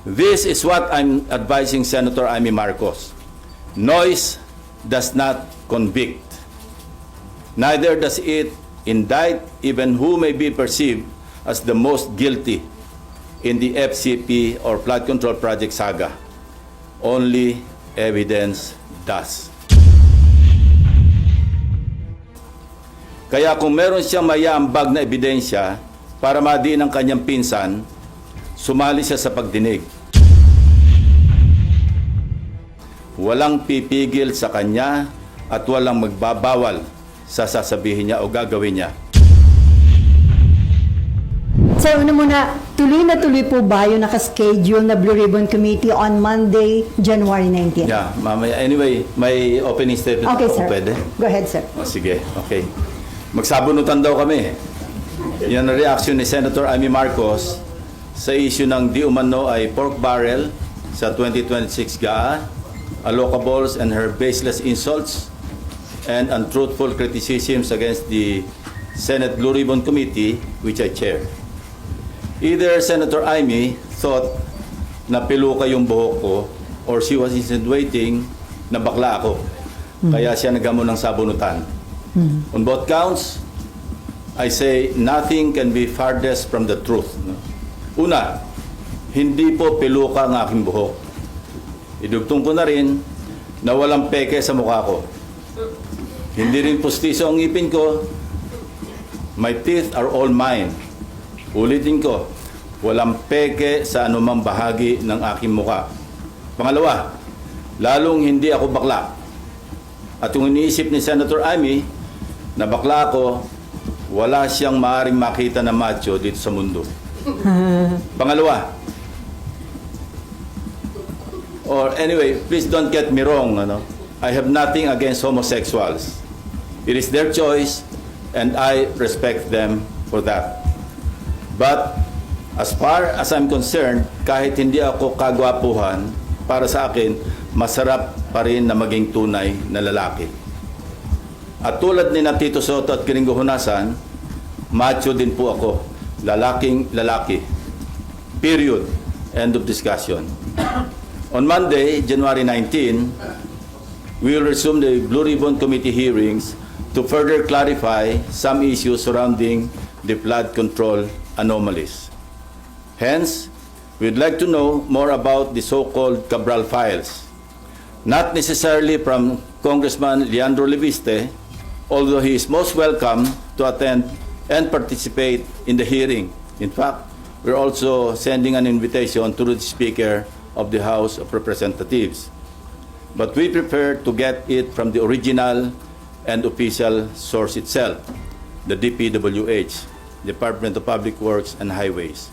This is what I'm advising Senator Amy Marcos. Noise does not convict. Neither does it indict even who may be perceived as the most guilty in the FCP or flood control project saga. Only evidence does. Kaya kung meron siyang mayambag na ebidensya para madiin ang kanyang pinsan, sumali siya sa pagdinig. Walang pipigil sa kanya at walang magbabawal sa sasabihin niya o gagawin niya. Sir, una muna, tuloy na tuloy po ba yung nakaschedule na Blue Ribbon Committee on Monday, January 19? Yeah, mamaya. Anyway, may opening statement Okay, ako, sir. pwede? Go ahead, sir. O, sige, okay. Magsabunutan daw kami. Yan ang reaction ni Senator Amy Marcos sa issue ng di umano ay pork barrel sa 2026 GAA, allocables and her baseless insults and untruthful criticisms against the Senate Blue Ribbon Committee, which I chair. Either Senator Amy thought na piluka yung buhok ko or she was insinuating na bakla ako. Kaya siya nagamo ng sabunutan. On both counts, I say nothing can be farthest from the truth. Una, hindi po piluka ang aking buhok. Idugtong ko na rin na walang peke sa mukha ko. Hindi rin pustiso ang ngipin ko. My teeth are all mine. Ulitin ko, walang peke sa anumang bahagi ng aking mukha. Pangalawa, lalong hindi ako bakla. At kung iniisip ni Senator Amy na bakla ako, wala siyang maaaring makita na macho dito sa mundo. Pangalawa, or anyway, please don't get me wrong, I have nothing against homosexuals. It is their choice and I respect them for that. But as far as I'm concerned, kahit hindi ako kagwapuhan, para sa akin, masarap pa rin na maging tunay na lalaki. At tulad ni na Tito Soto at Kiringo Hunasan, macho din po ako. Lalaking lalaki. Period. End of discussion. On Monday, January 19, we will resume the Blue Ribbon Committee hearings to further clarify some issues surrounding the flood control anomalies. Hence, we'd like to know more about the so-called Cabral files. Not necessarily from Congressman Leandro Leviste, although he is most welcome to attend and participate in the hearing. In fact, we're also sending an invitation to the Speaker of the House of Representatives. But we prefer to get it from the original and official source itself, the DPWH, Department of Public Works and Highways.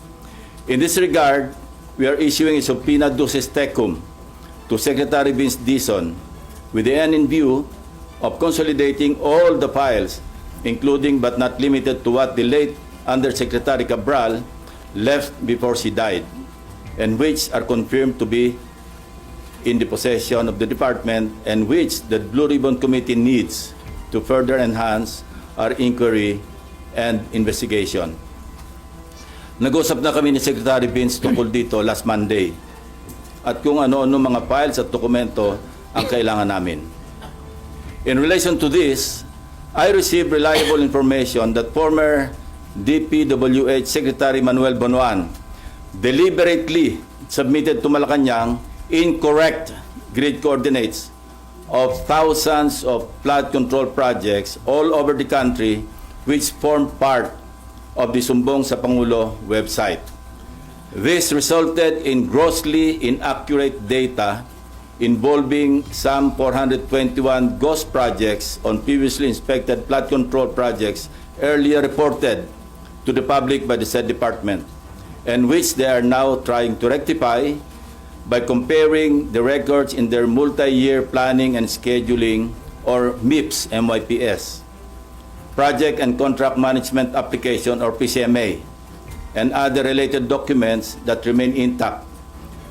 In this regard, we are issuing a subpoena duces tecum to Secretary Vince Dizon with the end in view of consolidating all the files, including but not limited to what the late Undersecretary Cabral left before she died, and which are confirmed to be in the possession of the department and which the Blue Ribbon Committee needs to further enhance our inquiry and investigation. Nag-usap na kami ni Secretary Vince tungkol dito last Monday at kung ano-ano mga files at dokumento ang kailangan namin. In relation to this, I received reliable information that former DPWH Secretary Manuel Bonoan deliberately submitted to Malacanang incorrect grid coordinates of thousands of flood control projects all over the country which form part of the Sumbong sa Pangulo website. This resulted in grossly inaccurate data involving some 421 ghost projects on previously inspected flood control projects earlier reported to the public by the said department, and which they are now trying to rectify by comparing the records in their multi-year planning and scheduling, or MIPS, MYPS, project and contract management application, or PCMA, and other related documents that remain intact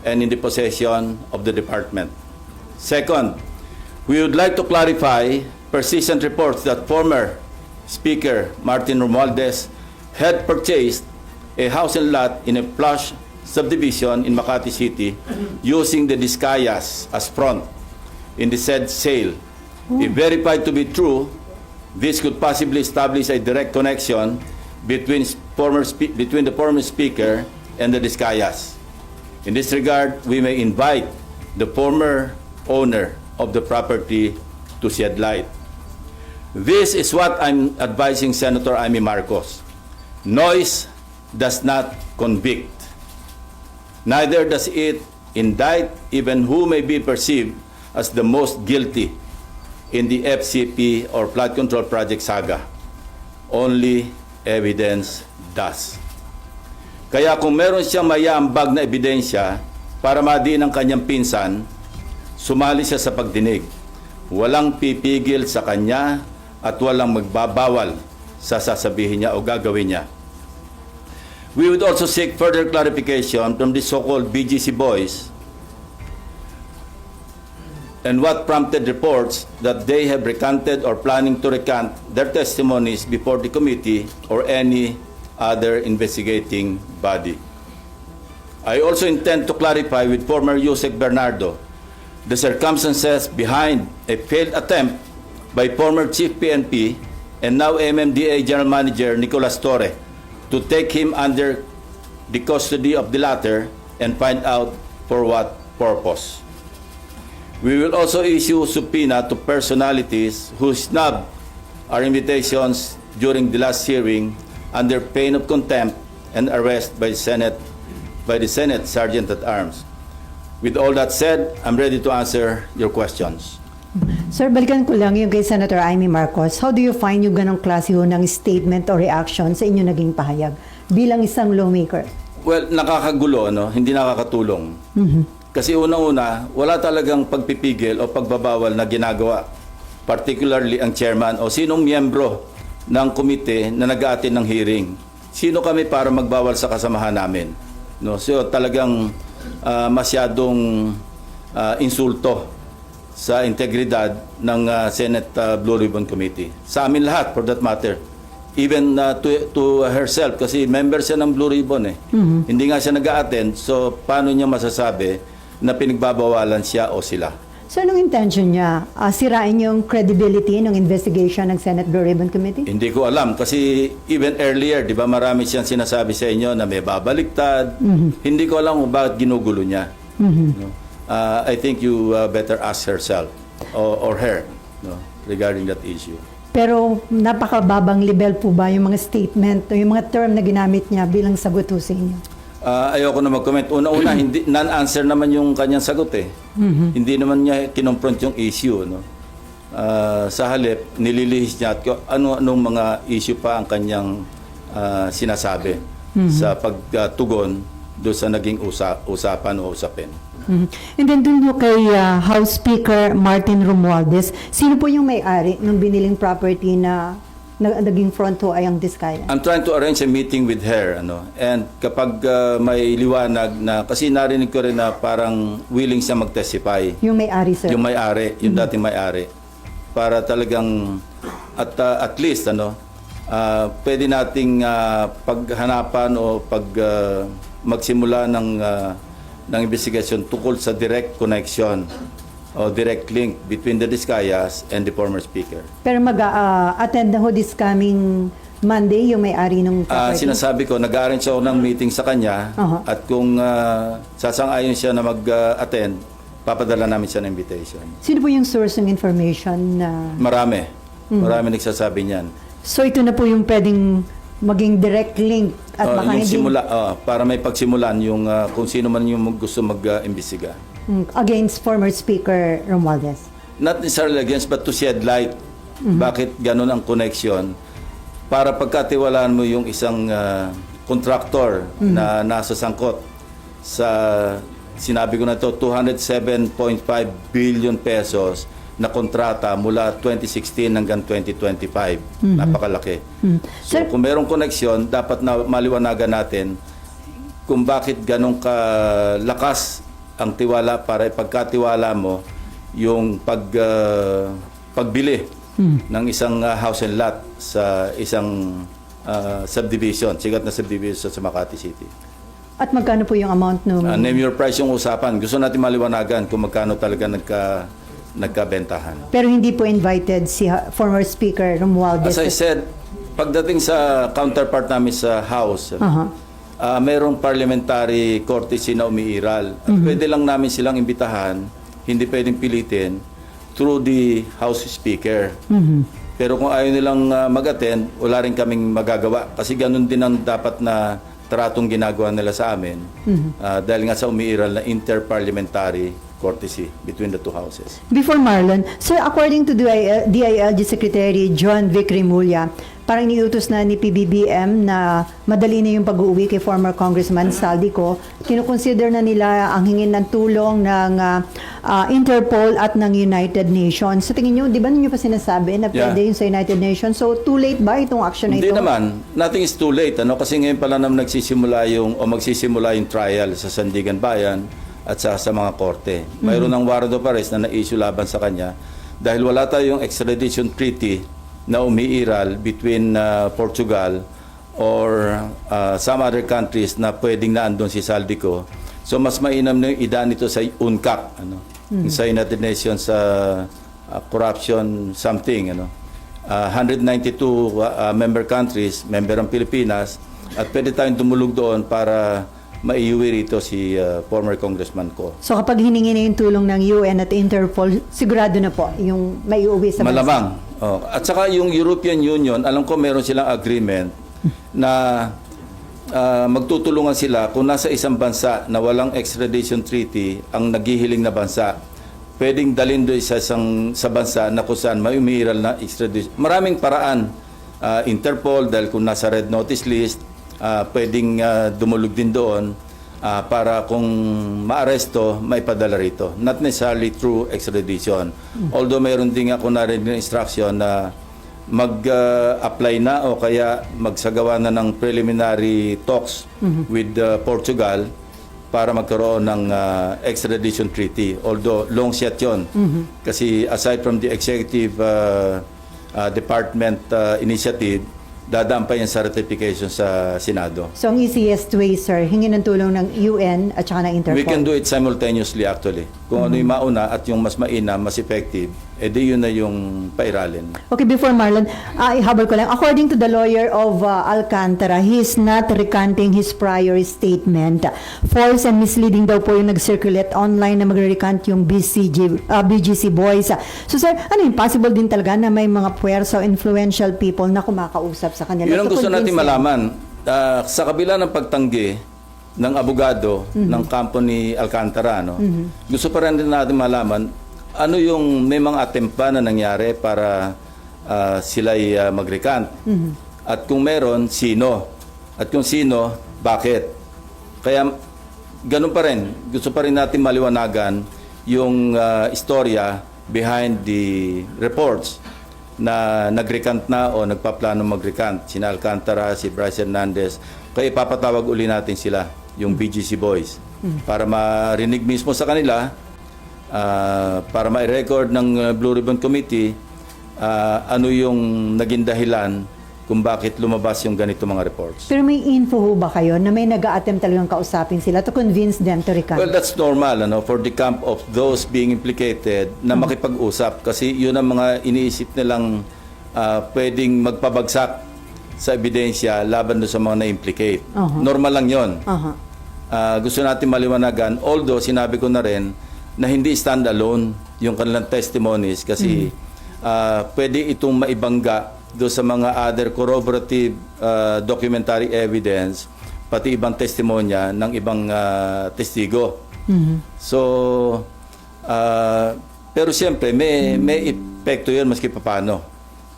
and in the possession of the department. Second, we would like to clarify persistent reports that former Speaker Martin Romualdez had purchased a house and lot in a plush subdivision in Makati City using the Discayas as front in the said sale. If verified to be true, this could possibly establish a direct connection between the former speaker and the Discayas. In this regard, we may invite the former owner of the property to shed light. This is what I'm advising Senator Amy Marcos. Noise does not convict. Neither does it indict even who may be perceived as the most guilty in the FCP or flood control project saga. Only evidence does. Kaya kung meron siyang mayambag na ebidensya para madiin ang kanyang pinsan, sumali siya sa pagdinig. Walang pipigil sa kanya at walang magbabawal sa sasabihin niya o gagawin niya. We would also seek further clarification from the so-called BGC boys and what prompted reports that they have recanted or planning to recant their testimonies before the committee or any other investigating body. I also intend to clarify with former Yusek Bernardo the circumstances behind a failed attempt by former Chief PNP and now MMDA General Manager Nicolas Torre to take him under the custody of the latter and find out for what purpose. We will also issue subpoena to personalities who snubbed our invitations during the last hearing under pain of contempt and arrest by the Senate Sergeant at Arms. With all that said, I'm ready to answer your questions. Sir, balikan ko lang yung kay Senator Amy Marcos. How do you find yung ganong klase ho ng statement o reaction sa inyo naging pahayag bilang isang lawmaker? Well, nakakagulo, no? Hindi nakakatulong. Kasi unang-una, wala talagang pagpipigil o pagbabawal na ginagawa. Particularly ang chairman o sinong miyembro ng komite na nag-aatin ng hearing. Sino kami para magbawal sa kasamahan namin? No? So talagang masyadong insulto sa integridad ng Senate Blue Ribbon Committee. Sa amin lahat, for that matter. Even to herself, kasi member siya ng Blue Ribbon eh. Hindi nga siya nag-a-attend, so paano niya masasabi na pinagbabawalan siya o sila? So, anong intention niya? Sirain yung credibility ng investigation ng Senate Blue Ribbon Committee? Hindi ko alam kasi even earlier, di ba marami siyang sinasabi sa inyo na may babaliktad. Hindi ko alam kung bakit ginugulo niya. No? I think you better ask herself or her, no, regarding that issue. Pero napakababang level po ba yung mga statement o yung mga term na ginamit niya bilang sagot ho sa inyo? Ayoko na mag-comment. Una-una, hindi non-answer naman yung kanyang sagot eh. Hindi naman niya kinonfront yung issue, no. Sa halip, nililihis niya at ano-anong mga issue pa ang kanyang sinasabi sa pagtugon doon sa naging usapan o usapin. And then dun po kay House Speaker Martin Romualdez, sino po yung may-ari ng biniling property na naging front ho ay ang Discaya? I'm trying to arrange a meeting with her, and kapag may liwanag na, kasi narinig ko rin na parang willing siya mag-testify. Yung may-ari, sir? Yung may-ari, yung dating may-ari. Para talagang, at least, pwede nating paghanapan o magsimula ng investigasyon tungkol sa direct connection o direct link between the Discayas and the former speaker. Pero mag-attend na ho this coming Monday yung may-ari ng property? Sinasabi ko, nag-arrange ako ng meeting sa kanya at kung sasang-ayon siya na mag-attend, papadala namin siya ng invitation. Sino po yung source ng information na... Marami. Marami nagsasabi niyan. So ito na po yung pwedeng maging direct link at baka yung hindi... simula, para may pagsimulan yung kung sino man yung gusto mag-imbestiga. Against former Speaker Romualdez? Not necessarily against, but to shed light. Bakit ganun ang connection? Para pagkatiwalaan mo yung isang contractor na nasa sangkot sa, sinabi ko na to, 207.5 billion pesos na kontrata mula 2016 hanggang 2025. Napakalaki. So kung merong connection, dapat na maliwanagan natin kung bakit ganun kalakas ang tiwala para ipagkatiwala mo yung pagbili ng isang house and lot sa isang subdivision, sikat na subdivision sa Makati City. At magkano po yung amount nung... Name your price yung usapan. Gusto natin maliwanagan kung magkano talaga nagkabentahan. Pero hindi po invited si former Speaker Romualdez. As I said, pagdating sa counterpart namin sa House, mayroong parliamentary courtesy na umiiral. At pwede lang namin silang imbitahan, hindi pwedeng pilitin, through the House Speaker. Pero kung ayaw nilang mag-attend, wala rin kaming magagawa. Kasi ganun din ang dapat na tratong ginagawa nila sa amin. Dahil nga sa umiiral na interparliamentary courtesy between the two houses. Before Marlon, sir, according to DILG Secretary John Vic Rimulya, parang niutos na ni PBBM na madali na yung pag-uwi kay former Congressman Saldico. Kinukonsider na nila ang hingin ng tulong ng Interpol at ng United Nations. Sa tingin nyo, di ba ninyo pa sinasabi na pwede yung sa United Nations? So, too late ba itong action na ito? Hindi naman. Nothing is too late. Kasi ngayon pala naman magsisimula yung trial sa Sandigan Bayan at sa mga korte. Mayroon ng warrant of arrest na na-issue laban sa kanya dahil wala tayong extradition treaty na umiiral between Portugal or some other countries na pwedeng naandun si Saldico. So mas mainam na yung idaan nito sa UNCAC, sa United Nations Corruption something. 192 member countries, member ang Pilipinas, at pwede tayong tumulog doon para maiuwi rito si former congressman ko. So kapag hiningi na yung tulong ng UN at Interpol, sigurado na po yung maiuwi sa bansa? Malamang. At saka yung European Union, alam ko meron silang agreement na magtutulungan sila kung nasa isang bansa na walang extradition treaty ang naghihiling na bansa. Pwedeng dalhin doon sa bansa na kung saan may umiiral na extradition. Maraming paraan. Interpol, dahil kung nasa red notice list, pwedeng dumulog din doon para kung maaresto, may padala rito. Not necessarily through extradition. Although mayroon din ako narinig na instruction na mag-apply na o kaya magsagawa na ng preliminary talks with Portugal para magkaroon ng extradition treaty. Although long shot yun. Kasi aside from the executive department initiative, dadaan pa yan sa ratification sa Senado. So, ang easiest way, sir, hingin ng tulong ng UN at saka ng Interpol? We can do it simultaneously actually. Kung ano yung mauna at yung mas mainam, mas effective, edi yun na yung pairalin. Okay, before Marlon, ihabol ko lang. According to the lawyer of Alcantara, he is not recanting his prior statement. False and misleading daw po yung nag-circulate online na magre-recant yung BGC boys. So sir, ano yung possible din talaga na may mga puwersa o influential people na kumakausap sa kanila? Yun ang gusto natin malaman. Sa kabila ng pagtanggi ng abogado ng kampo ni Alcantara, gusto pa rin natin malaman ano yung may mga attempt ba na nangyari para sila'y mag-recant? At kung meron, sino? At kung sino, bakit? Kaya ganun pa rin. Gusto pa rin natin maliwanagan yung istorya behind the reports na nag-recant na o nagpaplano mag-recant. Sina Alcantara, si Bryce Hernandez. Kaya ipapatawag uli natin sila, yung BGC Boys. Para marinig mismo sa kanila, para ma-record ng Blue Ribbon Committee ano yung naging dahilan kung bakit lumabas yung ganito mga reports. Pero may info ho ba kayo na may nag-a-attempt talagang kausapin sila to convince them to recant? Well, that's normal for the camp of those being implicated na makipag-usap kasi yun ang mga iniisip nilang pwedeng magpabagsak sa ebidensya laban doon sa mga na-implicate. Normal lang yun. Gusto natin maliwanagan, although sinabi ko na rin na hindi stand-alone yung kanilang testimonies kasi pwede itong maibangga doon sa mga other corroborative documentary evidence pati ibang testimonya ng ibang testigo. So, pero siyempre may epekto yun maski paano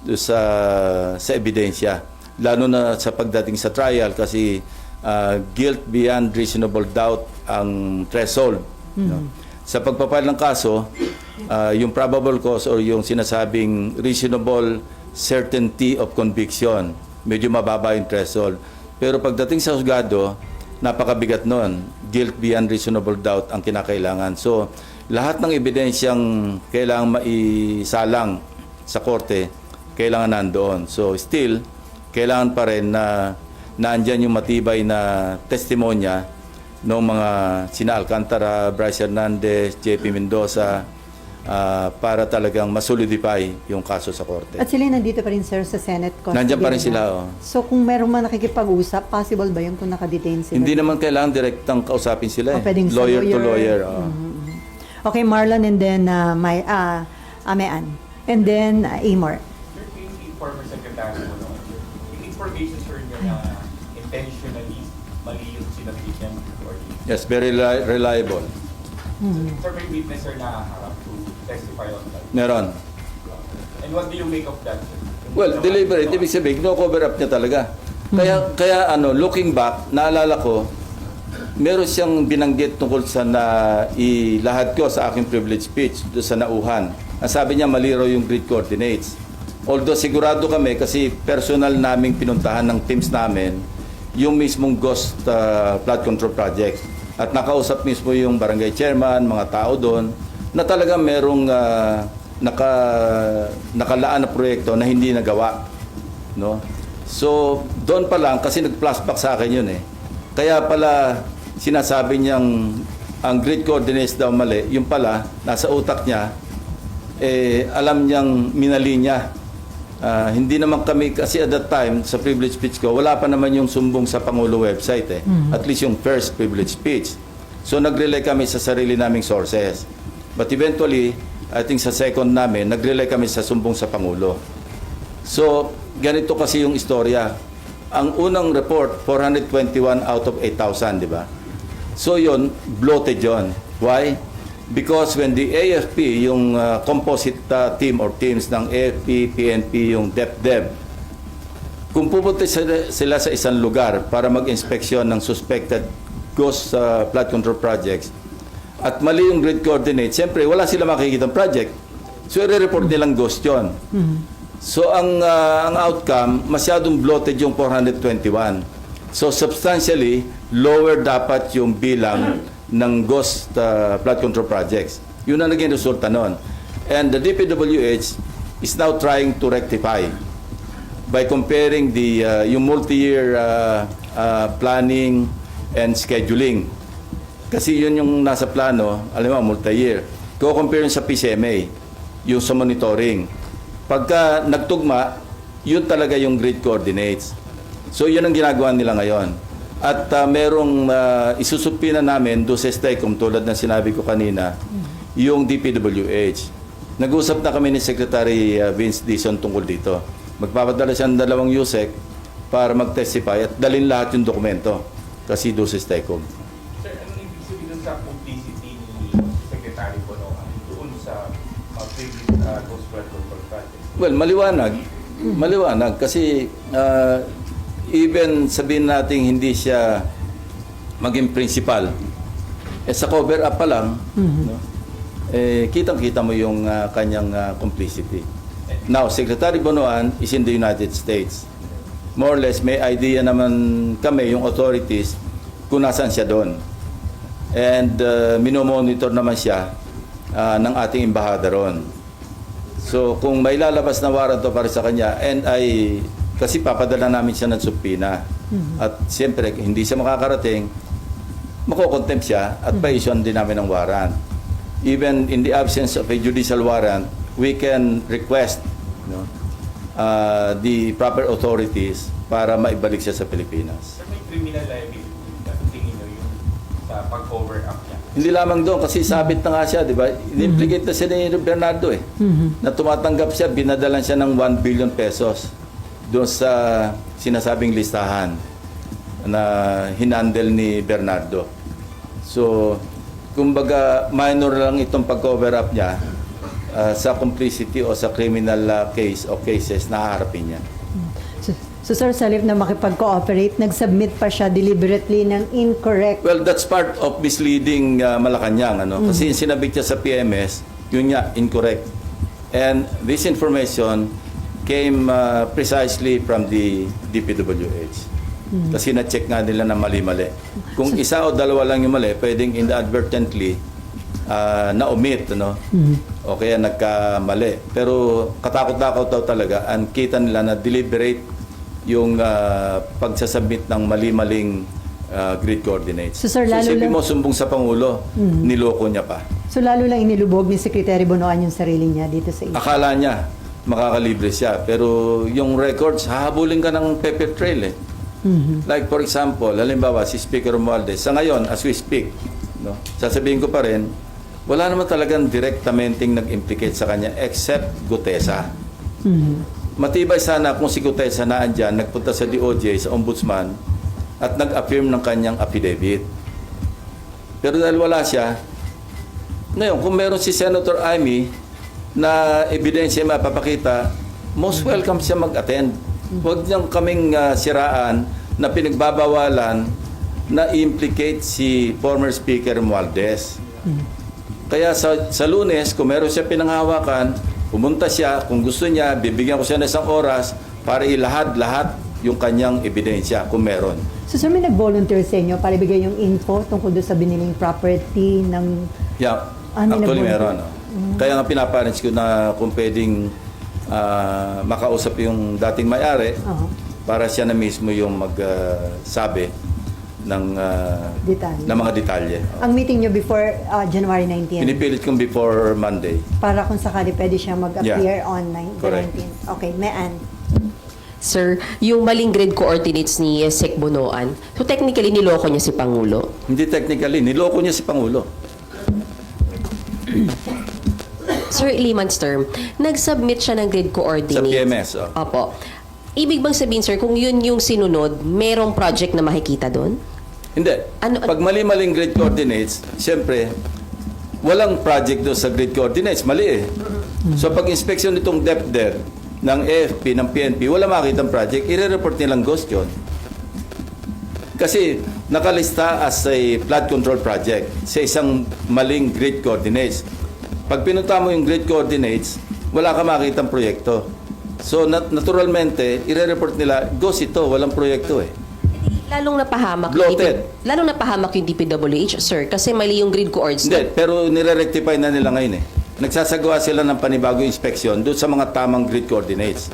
doon sa ebidensya. Lalo na sa pagdating sa trial kasi guilt beyond reasonable doubt ang threshold. Sa pagpapile ng kaso, yung probable cause or yung sinasabing reasonable certainty of conviction, medyo mababa yung threshold. Pero pagdating sa husgado, napakabigat nun. Guilt beyond reasonable doubt ang kinakailangan. So, lahat ng ebidensyang kailangan maisalang sa korte, kailangan nandoon. So, still, kailangan pa rin na naandyan yung matibay na testimonya ng mga sina Alcantara, Bryce Hernandez, JP Mendoza, para talagang masolidify yung kaso sa korte. At sila nandito pa rin, sir, sa Senate custody. Nandiyan pa rin na. sila, oh. So kung meron man nakikipag-usap, possible ba yun kung nakadetain sila? Hindi naman kailangan direktang kausapin sila. Pwedeng sa Lawyer to lawyer. Oh. Okay, Marlon, and then Amean. And then Amor. Sir, yung former secretary mo, no? Yung information, sir, niya na intentionally mali yung sinabi niya or Yes, very reliable. sir, may witness, sir, na harap to testify on that. Meron. And what do you make of that, sir? Well, deliberate. Ibig sabihin, no-cover up niya talaga. Kaya looking back, naalala ko, meron siyang binanggit tungkol sa ilahad ko sa aking privilege speech doon sa nauhan. Ang sabi niya, mali raw yung grid coordinates. Although sigurado kami kasi personal naming pinuntahan ng teams namin yung mismong ghost flood control project. At nakausap mismo yung barangay chairman, mga tao doon, na talaga merong nakalaan na proyekto na hindi nagawa. No? So, doon pa lang, kasi nag-flashback sa akin yun eh. Kaya pala, sinasabi niyang ang grid coordinates daw mali, yung pala, nasa utak niya, alam niyang minali niya. Hindi naman kami, kasi at that time, sa privilege speech ko, wala pa naman yung sumbong sa Pangulo website eh. At least yung first privilege speech. So nag-relay kami sa sarili naming sources. But eventually, I think sa second namin, nag-relay kami sa sumbong sa Pangulo. So, ganito kasi yung istorya. Ang unang report, 421 out of 8,000, di ba? So yun, bloated yun. Why? Because when the AFP, yung composite team or teams ng AFP, PNP, yung DepDep, kung pupunta sila sa isang lugar para mag-inspeksyon ng suspected ghost flood control projects, at mali yung grid coordinate, siyempre wala sila makikita ng project. So i-report nilang ghost yun. So ang outcome, masyadong bloated yung 421. So substantially, lower dapat yung bilang ng ghost flood control projects. Yun ang naging resulta nun. And the DPWH is now trying to rectify by comparing yung multi-year planning and scheduling. Kasi yun yung nasa plano, alam mo, multi-year. Ko-compare yun sa PCMA, yung sa monitoring. Pagka nagtugma, yun talaga yung grid coordinates. So yun ang ginagawa nila ngayon. At merong isusupina namin doon sa STECOM, tulad ng sinabi ko kanina, yung DPWH. Nag-usap na kami ni Secretary Vince Dizon tungkol dito. Magpapadala siya ng 2 USEC para mag-testify at dalhin lahat yung dokumento kasi doon sa STECOM. Sir, anong ibig sabihin sa publicity ni Secretary Bonoan doon sa previous ghost flood control project? Well, maliwanag. Maliwanag kasi even sabihin natin hindi siya maging principal, sa cover up pa lang, no? Kitang-kita mo yung kanyang complicity. Now, Secretary Bonoan is in the United States. More or less, may idea naman kami, yung authorities, kung nasaan siya doon. And minomonitor naman siya ng ating embahada ron. So, kung may lalabas na warrant para sa kanya, and kasi papadala namin siya ng subpina. At siyempre, hindi siya makakarating, makokontempt siya at pa-issue din namin ng warrant. Even in the absence of a judicial warrant, we can request the proper authorities para maibalik siya sa Pilipinas. Sir, may criminal liability na tingin nyo yung sa pag-cover up niya? Hindi lamang doon, kasi sabit na nga siya, di ba? In-implicate na siya ni Bernardo eh. Na tumatanggap siya, binadalan siya ng 1 billion pesos doon sa sinasabing listahan na hinandle ni Bernardo. So, kumbaga, minor lang itong pag-cover up niya sa complicity o sa criminal case o cases na haharapin niya. So sir, sa halip na makipag-cooperate, nag-submit pa siya deliberately ng incorrect. Well, that's part of misleading Malacanang. Kasi yung sinabit niya sa PMS, yun niya, incorrect. And this information came precisely from the DPWH. Kasi na-check nga nila na mali-mali. Kung isa o dalawa lang yung mali, pwedeng inadvertently na-omit, o kaya nagkamali. Pero katakot-takot daw talaga, ang kita nila na deliberate yung pagsasubmit ng mali-maling grid coordinates. So, sir, lalo isipin lang- mo, sumbong sa Pangulo, niloko niya pa. So lalo lang inilubog ni Secretary Bonoan yung sarili niya dito sa Akala niya makakalibre siya, pero yung records, hahabulin ka ng paper trail eh. Like for example, halimbawa si Speaker Romualdez, sa ngayon, as we speak, no, sasabihin ko pa rin, wala naman talagang directamenting nag-implicate sa kanya except Gutesa. Matibay sana kung si Gutesa na andyan, nagpunta sa DOJ, sa Ombudsman, at nag-affirm ng kanyang affidavit. Pero dahil wala siya, ngayon, kung meron si Senator Amy na ebidensya mapapakita, most welcome siya mag-attend. Huwag niyang kaming siraan na pinagbabawalan na implicate si former Speaker Romualdez. Kaya sa Lunes, kung meron siya pinanghawakan, pumunta siya, kung gusto niya, bibigyan ko siya ng isang oras para ilahad-lahat yung kanyang ebidensya kung meron. So sir, may nag-volunteer sa inyo para ibigay yung info tungkol doon sa biniling property ng... Yeah, may actually nag-volunteer. meron. Kaya nga pinaparents ko na kung pwedeng makausap yung dating may-ari para siya na mismo yung magsabi ng Detalye. ng mga detalye. Ang meeting nyo before January 19. Pinipilit kong before Monday. Para kung sakali pwede siya mag-appear Yeah. on the Correct. 19th. Okay, Mean. Sir, yung maling grid coordinates ni Sec Bonoan, so technically niloko niya si Pangulo. Hindi technically, niloko niya si Pangulo. Sir, layman's term, nag-submit siya ng grid Sa coordinates. PMS. Oh. Opo. Ibig bang sabihin, sir, kung yun yung sinunod, merong project na makikita doon? Hindi. Ano- Pag mali-maling grid coordinates, siyempre, walang project doon sa grid coordinates. Mali eh. So pag inspection nitong DepDep ng AFP, ng PNP, wala makitang project, i-report nilang ghost yun. Kasi nakalista as a flood control project sa isang maling grid coordinates. Pag pinunta mo yung grid coordinates, wala ka makitang proyekto. So naturalmente, i-report nila, ghost ito, walang proyekto eh. Lalong napahamak Bloated. lalong napahamak yung DPWH, sir, kasi mali yung grid coordinates. Hindi, pero nire-rectify na nila ngayon eh. Nagsasagawa sila ng panibagong inspeksyon doon sa mga tamang grid coordinates.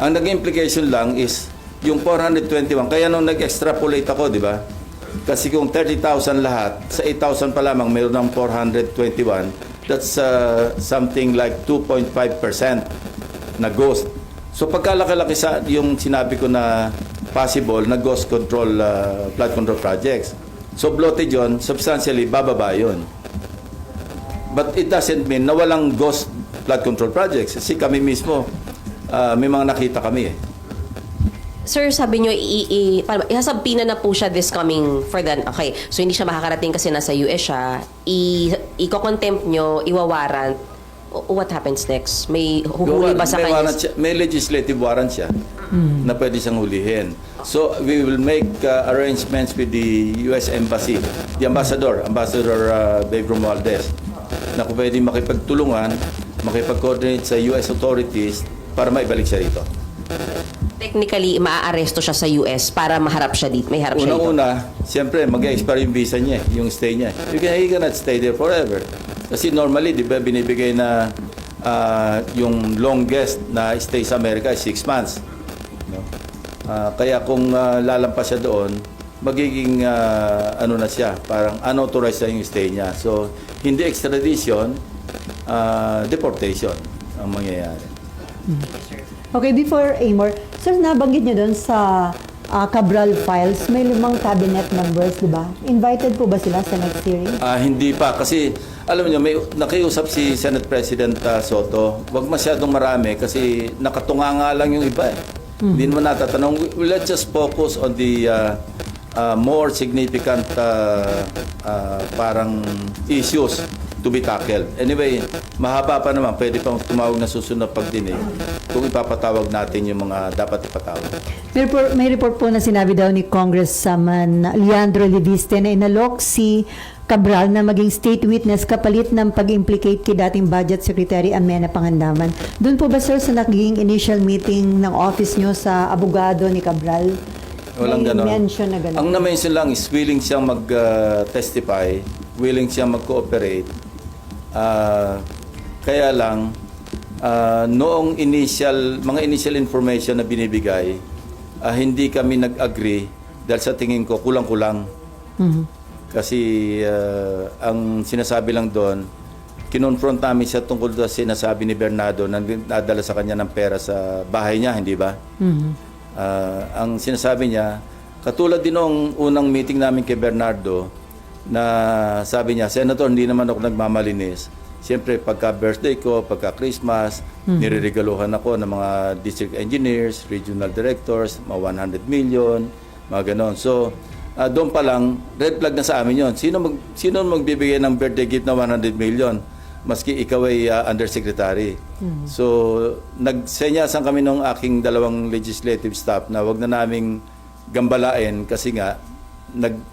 Ang naging implication lang is yung 421. Kaya nung nag-extrapolate ako, di ba? Kasi kung 30,000 lahat, sa 8,000 pa lamang mayroon ng 421, that's something like 2.5% na ghost. So pagkalaki-laki sa yung sinabi ko na possible na ghost control, flood control projects. So bloated yun, substantially bababa yun. But it doesn't mean na walang ghost flood control projects. Kasi kami mismo, may mga nakita kami eh. Sir, sabi nyo, ihasabpina na po siya this coming for the... Okay, so hindi siya makakarating kasi nasa US siya. Iko-contempt nyo, iwawarrant. What happens next? May huhuli ba sa may kanya? warrant siya, may legislative warrant siya na pwede siyang hulihin. So we will make arrangements with the US Embassy, the Ambassador Babe Romualdez, na kung pwede makipagtulungan, makipag-coordinate sa US authorities para maibalik siya rito. Technically, maaaresto siya sa US para maharap siya dito. May harap siya dito. Unang-una, siyempre, mag-expire yung visa niya, yung stay niya. He cannot stay there forever. Kasi normally, di ba, binibigay na yung longest na stay sa Amerika is 6 months. No? Kaya kung lalampas siya doon, magiging ano na siya, parang unauthorized na yung stay niya. So, hindi extradition, deportation ang mangyayari. Okay, before Amor, sir, nabanggit niyo doon sa Cabral files, may 5 cabinet members, di ba? Invited po ba sila sa next hearing? Hindi pa kasi alam niyo may nakiusap si Senate President Soto. Wag masyadong marami kasi nakatunganga lang yung iba eh. Hindi naman natatanong. Let's just focus on the more significant parang issues to be tackled. Anyway, mahaba pa naman. Pwede pang tumawag na susunod na pagdinig kung ipapatawag natin yung mga dapat ipatawag. May report po na sinabi daw ni Congressman Leandro Leviste na inalok si Cabral na maging state witness kapalit ng pag-implicate kay dating Budget Secretary Amena Pangandaman. Doon po ba, sir, sa naging initial meeting ng office nyo sa abogado ni Cabral? Walang may ganon. mention na ganon? Ang na-mention lang is willing siyang mag-testify, willing siyang mag-cooperate. Kaya lang, noong mga initial information na binibigay, hindi kami nag-agree Dahil sa tingin ko, kulang-kulang. Kasi ang sinasabi lang doon, kinonfront namin siya tungkol sa sinasabi ni Bernardo na nadala sa kanya ng pera sa bahay niya, hindi ba? Ang sinasabi niya, katulad din nung unang meeting namin kay Bernardo, na sabi niya, Senator, hindi naman ako nagmamalinis. Siyempre, pagka birthday ko, pagka Christmas, nireregaluhan ako ng mga district engineers, regional directors, mga 100 million, mga ganon. So, doon pa lang, red flag na sa amin yon. Sino magbibigay ng birthday gift na 100 million? Maski ikaw ay undersecretary. So, nagsenyasan kami ng aking dalawang legislative staff na wag na naming gambalain kasi nga,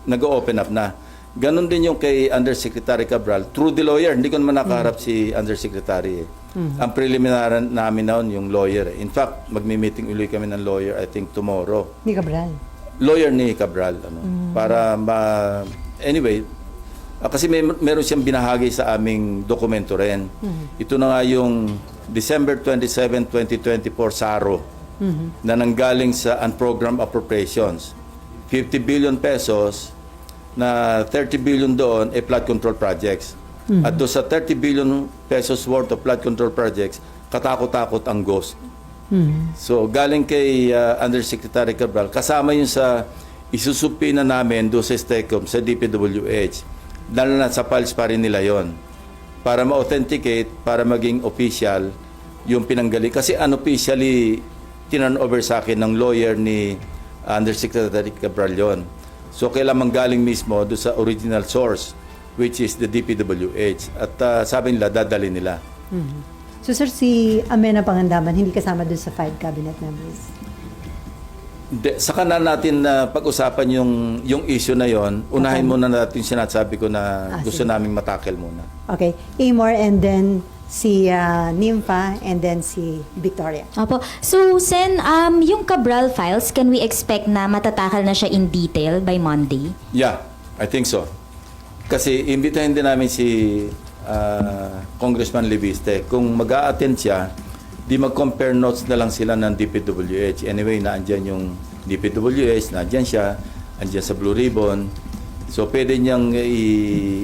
nag-open up na. Ganon din yung kay Undersecretary Cabral. Through the lawyer, hindi ko naman nakaharap si Undersecretary. Ang preliminary namin noon yung lawyer. In fact, magmi-meeting ulit kami ng lawyer, I think tomorrow. Ni Cabral. Lawyer ni Cabral. Para anyway, kasi meron siyang binahagi sa aming dokumento rin. Ito na nga yung December 27, 2024 SARO na nanggaling sa unprogrammed appropriations. 50 billion pesos na 30 billion doon ay flood control projects. At doon sa 30 billion pesos worth of flood control projects, katakot-takot ang ghost. So, galing kay Undersecretary Cabral, kasama yun sa isusupina namin doon sa STECOM, sa DPWH. Dahil na sa files pa rin nila yon para ma-authenticate, para maging official yung pinanggaling. Kasi unofficially, tinan over sa akin ng lawyer ni Undersecretary Cabral yon. So, kailangan galing mismo doon sa original source, which is the DPWH. At sabi nila, dadali nila. So sir, si Amena Pangandaman, hindi kasama doon sa 5 cabinet members? Saka na natin na pag-usapan yung issue na yon. Unahin muna natin yung sinasabi ko na gusto sige. naming matakel muna. Okay. Amor, and then si Nympha, and then si Victoria. Opo. So, Sen, yung Cabral files, can we expect na matatakal na siya in detail by Monday? Yeah, I think so. Kasi imbitahin din namin si Congressman Leviste. Kung mag-a-attend siya, di mag-compare notes na lang sila ng DPWH. Anyway, naandyan yung DPWH, naandyan siya, andyan sa Blue Ribbon. So, pwede niyang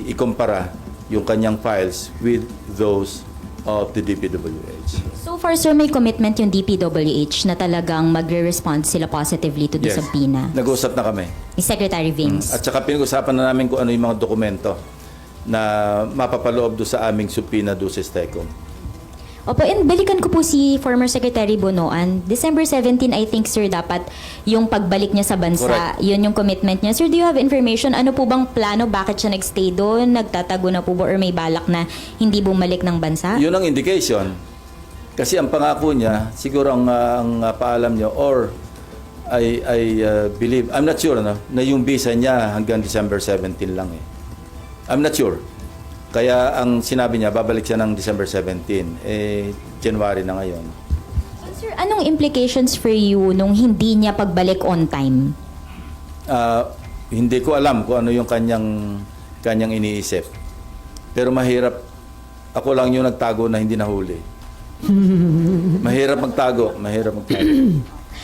ikumpara yung kanyang files with those of the DPWH. So far, sir, may commitment yung DPWH na talagang magre-respond sila positively to the Yes. subpoena. Nag-usap na kami. Ni Secretary Vings. At saka pinag-usapan na namin kung ano yung mga dokumento na mapapaloob do sa aming subpoena do sa STECOM. Opo, and balikan ko po si former Secretary Bonoan. December 17, I think, sir, dapat yung pagbalik niya sa bansa, Correct. yun yung commitment niya. Sir, do you have information? Ano po bang plano? Bakit siya nagstay doon? Nagtatago na po ba? Or may balak na hindi bumalik ng bansa? Yun ang indication. Kasi ang pangako niya, siguro ang paalam niya, or I believe, I'm not sure, na yung visa niya hanggang December 17 lang eh. I'm not sure. Kaya ang sinabi niya, babalik siya ng December 17. January na ngayon. Sir, anong implications for you nung hindi niya pagbalik on time? Hindi ko alam kung ano yung kanyang iniisip. Pero mahirap. Ako lang yung nagtago na hindi nahuli. Mahirap magtago.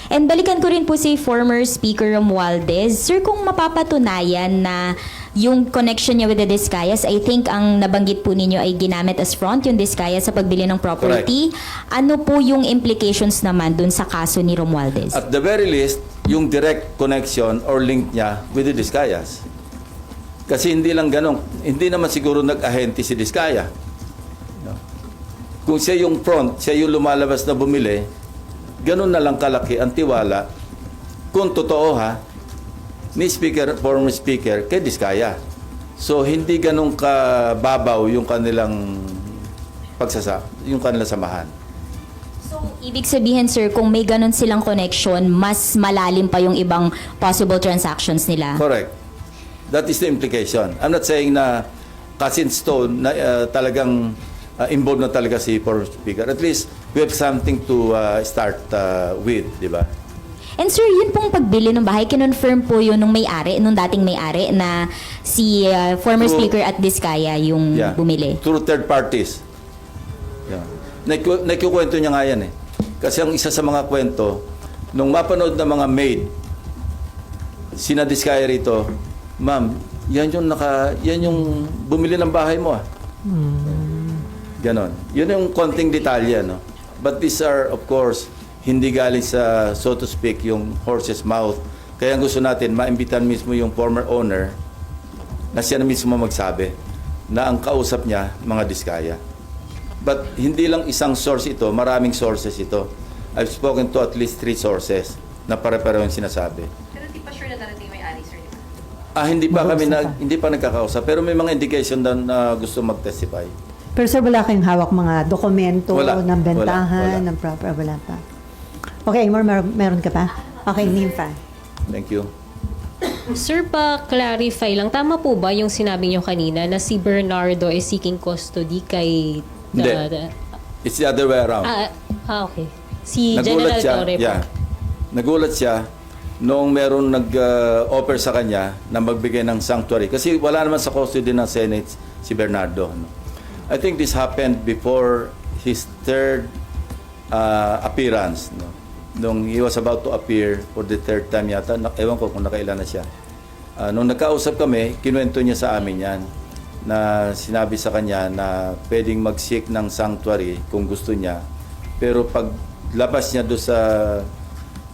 And balikan ko rin po si former Speaker Romualdez. Sir, kung mapapatunayan na yung connection niya with the Discayas, I think ang nabanggit po ninyo ay ginamit as front yung Discayas sa pagbili ng property. Ano po yung implications naman dun sa kaso ni Romualdez? At the very least, yung direct connection or link niya with the Discayas. Kasi hindi lang ganun. Hindi naman siguro nag-ahente si Discaya. No? Kung siya yung front, siya yung lumalabas na bumili, ganun na lang kalaki ang tiwala, kung totoo ni former speaker, kay Discaya. So, hindi ganun kababaw yung kanilang yung kanilang samahan. So, ibig sabihin, sir, kung may ganun silang connection, mas malalim pa yung ibang possible transactions nila. Correct. That is the implication. I'm not saying na cast in stone na talagang involved na talaga si former speaker. At least, we have something to start with, di ba? And sir, yun pong pagbili ng bahay, kinonfirm po yun nung may-ari, nung dating may-ari, na si former Speaker at Discaya yung bumili. Through third parties. Yeah. Naikukwento niya nga yan eh. Kasi ang isa sa mga kwento, nung mapanood ng mga maid sinadiskaya rito, ma'am, yan yung bumili ng bahay mo ah. Ganon. Yun yung konting detalye, no? But these are, of course, hindi galing sa, so to speak, yung horse's mouth. Kaya gusto natin, maimbitan mismo yung former owner na siya na mismo magsabi na ang kausap niya, mga diskaya. But hindi lang isang source ito, maraming sources ito. I've spoken to at least 3 sources na pare-pareho yung sinasabi. Pero di pa sure na darating may ari, sir, di ba? Hindi pa kami Mag-uusap pa. hindi pa nagkakausap, pero may mga indication daw na gusto mag-testify. Pero sir, wala kayong hawak mga dokumento Wala. ng bentahan, Wala. ng proper, wala pa. Okay, meron ka pa? Okay, Nympha. Thank you. Sir, pa-clarify lang, tama po ba yung sinabi niyo kanina na si Bernardo is seeking custody kay... Hindi. It's the other way around. Okay. Si General Torre po. Nagulat siya noong meron nag-offer sa kanya na magbigay ng sanctuary. Kasi wala naman sa custody ng Senate si Bernardo. No? I think this happened before his third appearance. No? Nung he was about to appear for the third time yata, ewan ko kung nakailan na siya. Nung nagkausap kami, kinuwento niya sa amin yan na sinabi sa kanya na pwedeng mag-seek ng sanctuary kung gusto niya. Pero pag labas niya doon sa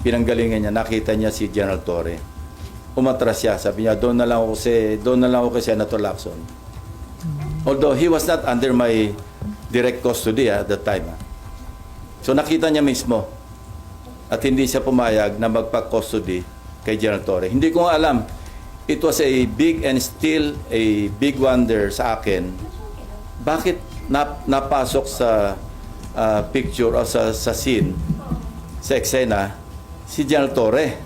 pinanggalingan niya, nakita niya si General Torre. Umatras siya. Sabi niya, doon na lang ako kay Senator Lacson. Although he was not under my direct custody at that time. So nakita niya mismo at hindi siya pumayag na magpa-custody kay General Torre. Hindi ko nga alam. It was a big and still a big wonder sa akin. Bakit napasok sa picture o sa scene, sa eksena, si General Torre?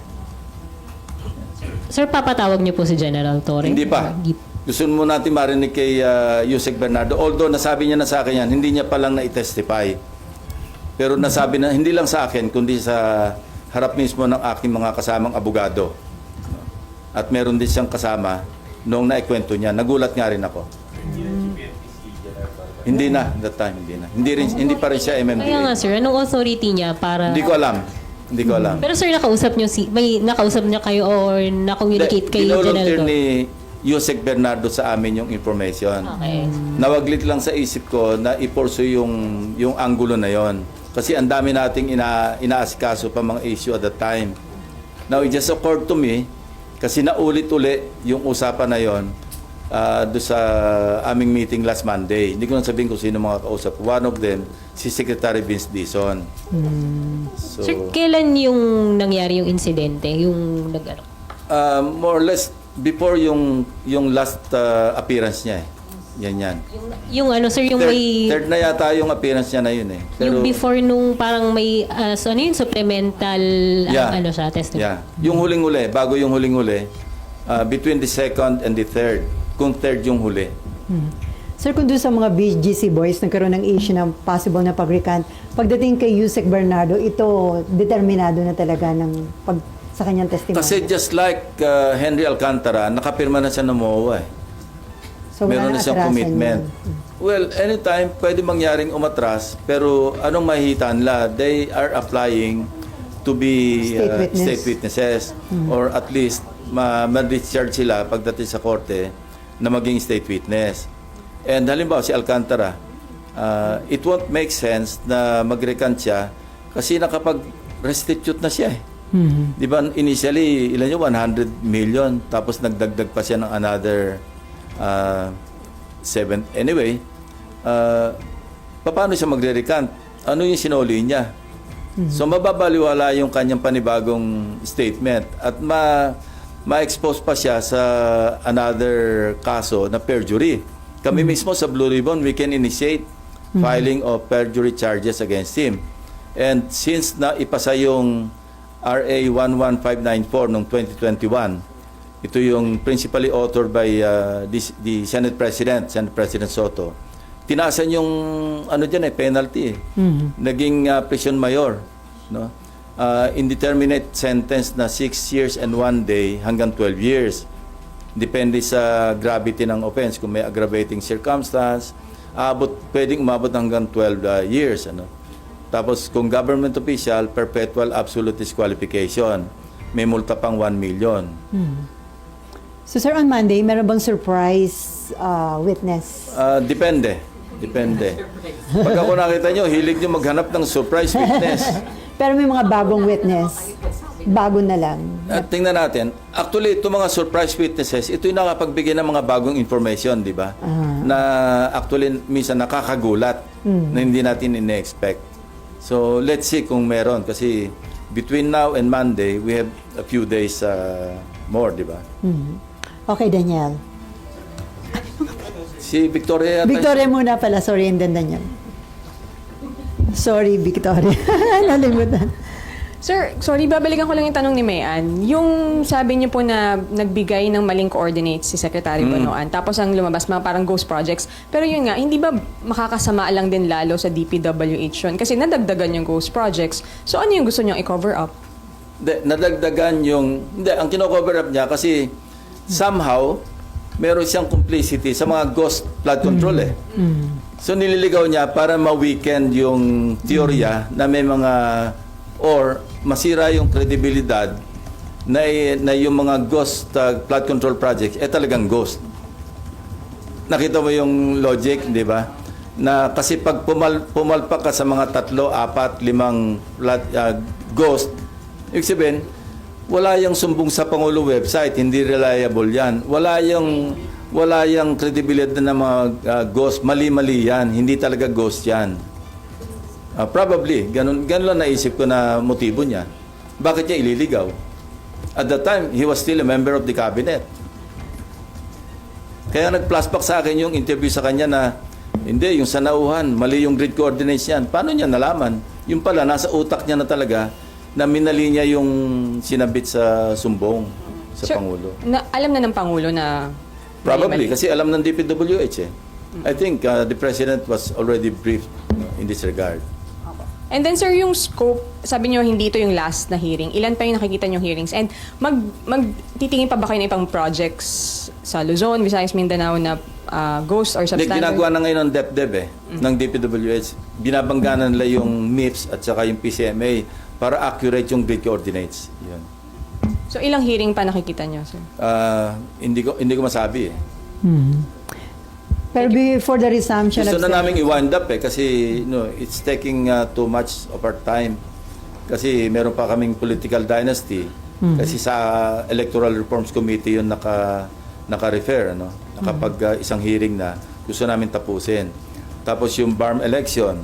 Sir, papatawag niyo po si General Torre? Hindi pa. Gusto mo natin marinig kay Yusek Bernardo. Although nasabi niya na sa akin yan, hindi niya palang na-testify. Pero nasabi na, hindi lang sa akin, kundi sa harap mismo ng aking mga kasamang abogado. At meron din siyang kasama noong naikwento niya. Nagulat nga rin ako. Hindi na, that time, hindi na. Hindi pa rin siya MMDA. Kaya nga sir, anong authority niya para... Hindi ko alam. Hindi ko alam. Pero sir, may nakausap niya kayo or na-communicate kay General Dinolunteer Torre? ni Yusek Bernardo sa amin yung information. Okay. Nawaglit lang sa isip ko na i-pursue yung anggulo na yon. Kasi ang dami nating inaasikaso pa mga issue at that time. Now, it just occurred to me, kasi naulit-uli yung usapan na yon doon sa aming meeting last Monday. Hindi ko na sabihin kung sino mga kausap. One of them, si Secretary Vince Dizon. So, Sir, kailan yung nangyari yung insidente? Yung nag-ano? more or less, before yung last appearance niya eh. Yan. Yung ano sir, yung may... Third na yata yung appearance niya na yun eh. yung before nung parang may ano yun, supplemental ano siya, testimony. Yeah. Yung huling-huli, bago yung huling-huli, between the second and the third, kung third yung huli. Sir, kung doon sa mga BGC boys, nagkaroon ng issue ng possible na pag-recant, pagdating kay Yusek Bernardo, ito determinado na talaga sa kanyang testimony. Kasi just like Henry Alcantara, nakapirma na siya ng MOA eh. So, wala Meron na siyang atrasan commitment. yun. Well, anytime pwede mangyaring umatras, pero anong mahihita nila? They are applying to be State witness. state witnesses or at least ma-discharge sila pagdating sa korte na maging state witness. And halimbawa si Alcantara, it won't make sense na mag-recant siya kasi nakapag-restitute na siya eh. Di ba initially, ilan yun? 100 million. Tapos nagdagdag pa siya ng another 7. Anyway, paano siya magre-recant? Ano yung sinuli niya? So mababaliwala yung kanyang panibagong statement at ma-expose pa siya sa another kaso na perjury. Kami mismo sa Blue Ribbon, we can initiate filing of perjury charges against him. And since na ipasa yung RA 11594 noong 2021, ito yung principally authored by the Senate President Soto. Tinaasan yung penalty. Naging prison mayor, no? Indeterminate sentence na 6 years and 1 day hanggang 12 years. Depende sa gravity ng offense. Kung may aggravating circumstance, pwedeng umabot hanggang 12 years, ano? Tapos kung government official, perpetual absolute disqualification. may multa pang 1 million. So sir, on Monday, meron bang surprise witness? Depende. Pag ako nakita nyo, hilig nyo maghanap ng surprise witness. Pero may mga bagong witness. Bago na lang. At tingnan natin, actually, itong mga surprise witnesses, ito yung nakapagbigay ng mga bagong information, di ba? Na actually, minsan nakakagulat na hindi natin ine-expect. So, let's see kung meron. Kasi between now and Monday, we have a few days more, di ba? Okay, Daniel. Si Victoria yata. Victoria muna pala. Sorry, and then Daniel. Sorry, Victoria. Nalimutan. Sir, sorry, babalikan ko lang yung tanong ni Mayan. Yung sabi niyo po na nagbigay ng maling coordinates si Secretary Bonoan, tapos ang lumabas mga parang ghost projects. Pero yun nga, hindi ba makakasama lang din lalo sa DPWH yun? Kasi nadagdagan yung ghost projects. So ano yung gusto niyong i-cover up? Nadagdagan yung... Hindi, ang kino-cover up niya kasi somehow, meron siyang complicity sa mga ghost flood control eh. So nililigaw niya para ma-weekend yung teorya na may mga... or masira yung kredibilidad na yung mga ghost flood control projects talagang ghost. Nakita mo yung logic, di ba? Na kasi pag pumalpak ka sa mga 3, 4, 5 ghost, ibig sabihin, wala yung sumbong sa Pangulo website, hindi reliable yan. Wala yung kredibilidad ng mga ghost, mali-mali yan, hindi talaga ghost yan. Probably, ganun lang naisip ko na motibo niya. Bakit niya ililigaw? At that time, he was still a member of the cabinet. Kaya nag-flashback sa akin yung interview sa kanya na hindi, yung sanauhan, mali yung grid coordinates yan. Paano niya nalaman? Yung pala, nasa utak niya na talaga na minali niya yung sinabit sa sumbong sa Sir, Pangulo. Alam na ng Pangulo na... Probably, mali-mali. kasi alam ng DPWH eh. I think the President was already briefed in this regard. And then sir, yung scope, sabi niyo hindi ito yung last na hearing. Ilan pa yung nakikita niyong hearings? And magtitingin pa ba kayo ng ibang projects sa Luzon, Visayas, Mindanao na ghost or Hindi, substandard? ginagawa na ngayon ng DepDev ng DPWH. Binabangganan nila yung MIPS at saka yung PCMA para accurate yung grid coordinates. Yun. So ilang hearing pa nakikita niyo, sir? Hindi ko masabi eh. Pero before the resumption Gusto of na namin i-wind up kasi it's taking too much of our time. Kasi meron pa kaming political dynasty. Kasi sa Electoral Reforms Committee yun naka-refer, nakapag isang hearing na gusto namin tapusin. Tapos yung BARM election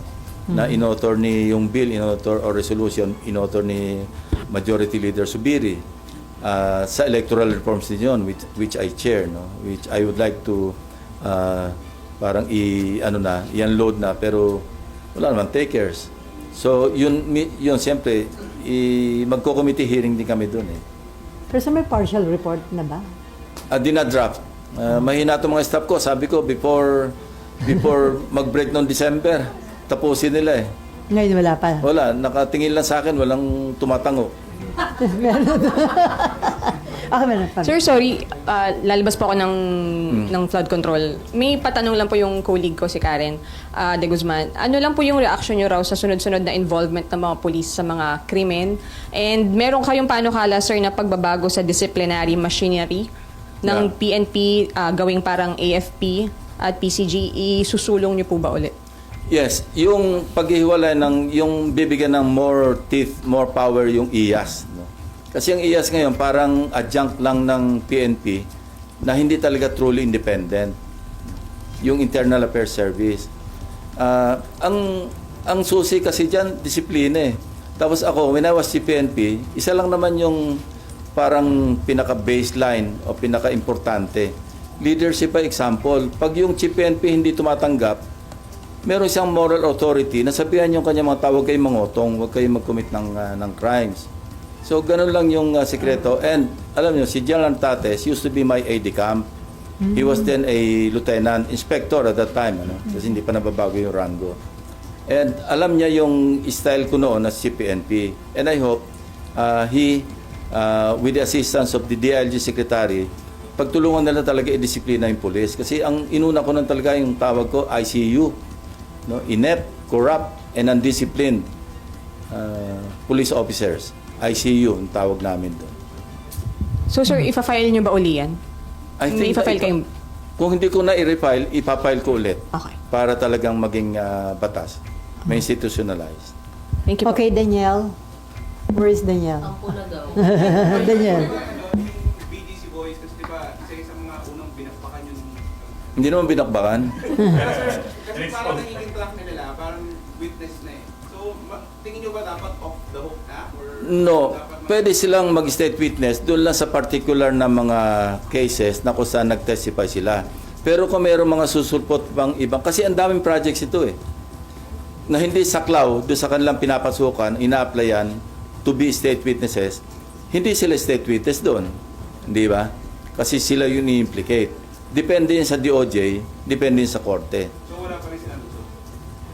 na inauthor ni yung bill, inauthor or resolution, inauthor ni Majority Leader Subiri sa Electoral Reforms din yun, which I chair, which I would like to parang i-unload na pero wala naman takers. So yun siyempre magko-committee hearing din kami doon eh. Pero may partial report na ba? Dina-draft. Mahina itong mga staff ko. Sabi ko before mag-break noong December, tapusin nila eh. Ngayon wala pa. Wala, nakatingin lang sa akin, walang tumatango. Okay, meron pa. Sir, sorry, lalabas po ako ng flood control. May patanong lang po yung colleague ko, si Karen De Guzman. Ano lang po yung reaction nyo raw sa sunod-sunod na involvement ng mga polis sa mga krimen? And meron kayong panukala, sir, na pagbabago sa disciplinary machinery ng PNP gawing parang AFP at PCG, isusulong nyo po ba ulit? Yes, yung paghihiwalay yung bibigyan ng more teeth, more power yung IAS. Kasi ang IAS ngayon parang adjunct lang ng PNP na hindi talaga truly independent. Yung Internal Affairs Service. Ang susi kasi dyan, disiplina eh. Tapos ako, when I was PNP, isa lang naman yung parang pinaka-baseline o pinaka-importante. Leadership by example. Pag yung PNP hindi tumatanggap, meron siyang moral authority na sabihan yung kanyang mga tao, huwag kayong mangotong, huwag kayong mag-commit ng crimes. So, ganun lang yung sikreto. And, alam nyo, si General Tates used to be my aide-de-camp. He was then a lieutenant, inspector at that time, kasi hindi pa nababago yung rango. And, alam niya yung style ko noon na CPNP. And I hope he, with the assistance of the DILG Secretary, pagtulungan nila talaga i-disiplina yung police. Kasi ang inuna ko nun talaga yung tawag ko, ICU. Inept, corrupt, and undisciplined police officers. ICU, ang tawag namin doon. So sir, ipa-file nyo ba uli yan? I May ipa-file kayo? Kung hindi ko na i-refile, ipapile ko ulit Okay. para talagang maging batas. May institutionalized. Thank you po. Okay, Danielle. Where is Danielle? Ang puna daw. Danielle. BGC Boys, kasi di ba, isa sa mga unang binakbakan yung... Hindi naman binakbakan. Kasi parang nagiging track na nila, parang witness na eh. So, tingin nyo ba dapat off the hook na? Or No, dapat pwede silang mag-state witness doon lang sa particular na mga cases na kung saan nag-testify sila. Pero kung mayroong mga susulpot pang ibang, kasi ang daming projects ito eh, na hindi saklaw doon sa kanilang pinapasukan, ina-applyan to be state witnesses, hindi sila state witness doon. Hindi ba? Kasi sila yun i-implicate. Depende yun sa DOJ, depende yun sa korte. So, wala pa rin sila lusot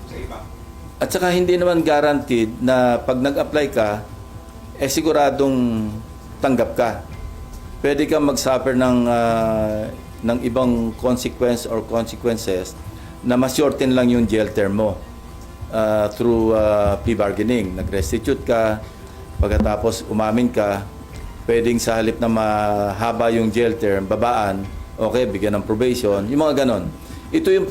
sa iba. At saka hindi naman guaranteed na pag nag-apply ka, siguradong tanggap ka. Pwede kang mag-suffer ng ibang consequence or consequences na ma-shorten lang yung jail term mo through plea bargaining. Nag-restitute ka, pagkatapos umamin ka, pwedeng sa halip na mahaba yung jail term, babaan, okay, bigyan ng probation, yung mga ganon. Ito yung